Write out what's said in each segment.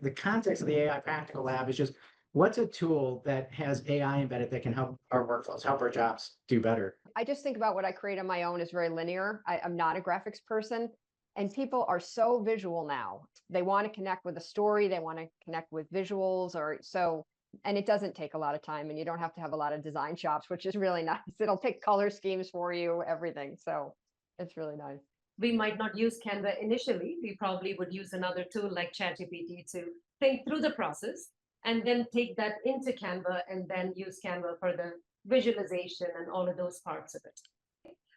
The context of the AI Practical Lab is just what's a tool that has AI embedded that can help our workflows, help our jobs do better? I just think about what I create on my own is very linear. I'm not a graphics person. And people are so visual now. They want to connect with a story, they want to connect with visuals, or so. And it doesn't take a lot of time, and you don't have to have a lot of design shops, which is really nice. It'll pick color schemes for you, everything. So it's really nice. We might not use Canva initially. We probably would use another tool like ChatGPT to think through the process and then take that into Canva and then use Canva for the visualization and all of those parts of it.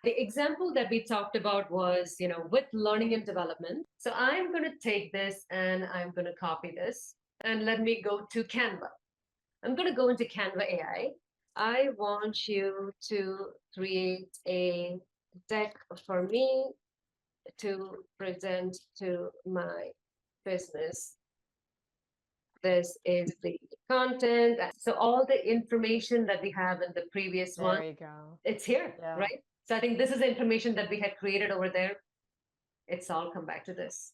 The example that we talked about was, with learning and development. So I'm going to take this and I'm going to copy this and let me go to Canva. I'm going to go into Canva AI. I want you to create a deck for me to present to my business. This is the content. So all the information that we have in the previous one, There you go. it's here, Yeah. right? So I think this is the information that we had created over there. It's all come back to this.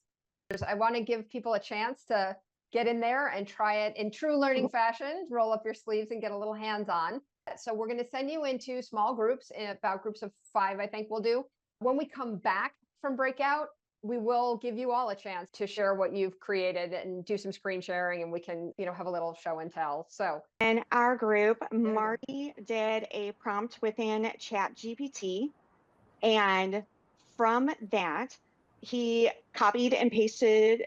I want to give people a chance to get in there and try it in true learning fashion, roll up your sleeves and get a little hands-on. So we're going to send you into small groups, about groups of 5, I think we'll do. When we come back from breakout, we will give you all a chance to share what you've created and do some screen sharing, and we can, have a little show and tell. So in our group, Marty did a prompt within ChatGPT, and from that, he copied and pasted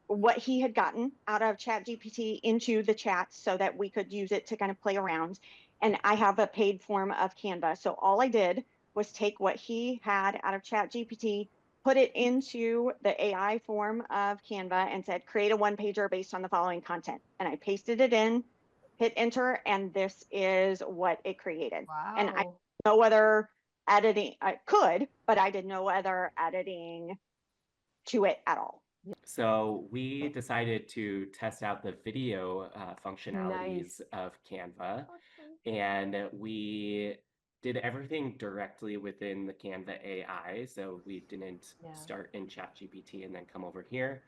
what he had gotten out of ChatGPT into the chat so that we could use it to kind of play around. And I have a paid form of Canva. So all I did was take what he had out of ChatGPT, put it into the AI form of Canva and said, create a one-pager based on the following content. And I pasted it in, hit enter, and this is what it created. wow. And I don't know whether editing, I could, but I didn't know whether editing to it at all. So we decided to test out the video functionalities Nice. of Canva, and we did everything directly within the Canva AI. So we didn't start in ChatGPT and then come over here.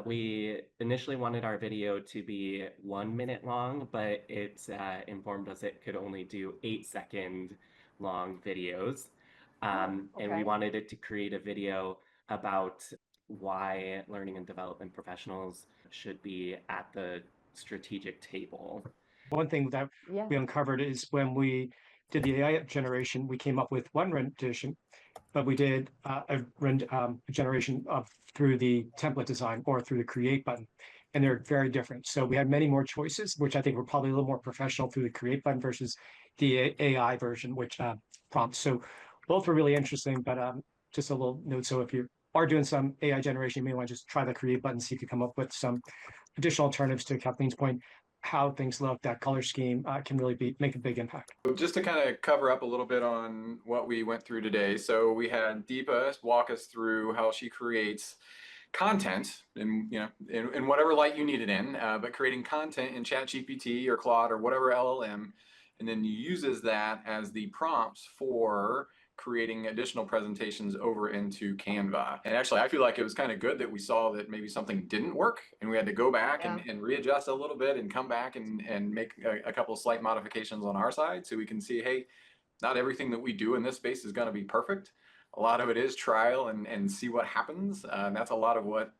We initially wanted our video to be 1 minute long, but it informed us it could only do 8-second long videos. And we wanted it to create a video about why learning and development professionals should be at the strategic table. One thing that we uncovered is when we did the AI generation, we came up with one rendition, but we did a generation through the template design or through the create button, and they're very different. So we had many more choices, which I think were probably a little more professional through the create button versus the AI version, which prompts. So both were really interesting, but just a little note. So if you are doing some AI generation, you may want to just try the create button, see if you come up with some additional alternatives to Kathleen's point, how things look, that color scheme can really make a big impact. Just to kind of cover up a little bit on what we went through today. So we had Deepa walk us through how she creates content in whatever light you need it in, but creating content in ChatGPT or Claude or whatever LLM, and then uses that as the prompts for creating additional presentations over into Canva. And actually, I feel like it was kind of good that we saw that maybe something didn't work and we had to go back and readjust a little bit and come back and make a couple of slight modifications on our side so we can see, hey, not everything that we do in this space is going to be perfect. A lot of it is trial and see what happens. And that's a lot of what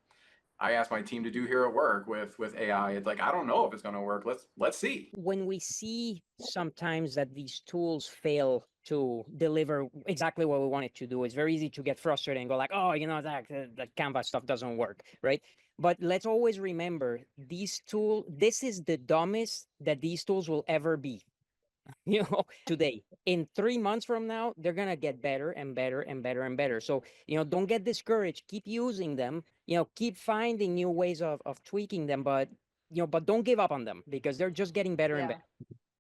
I asked my team to do here at work with AI. It's like, I don't know if it's going to work. Let's see. When we see sometimes that these tools fail to deliver exactly what we want it to do, it's very easy to get frustrated and go like, oh, that Canva stuff doesn't work, right? But let's always remember, this is the dumbest that these tools will ever be. Today. In 3 months from now, they're going to get better and better and better and better. So, don't get discouraged. Keep using them, keep finding new ways of tweaking them, but don't give up on them because they're just getting better and better.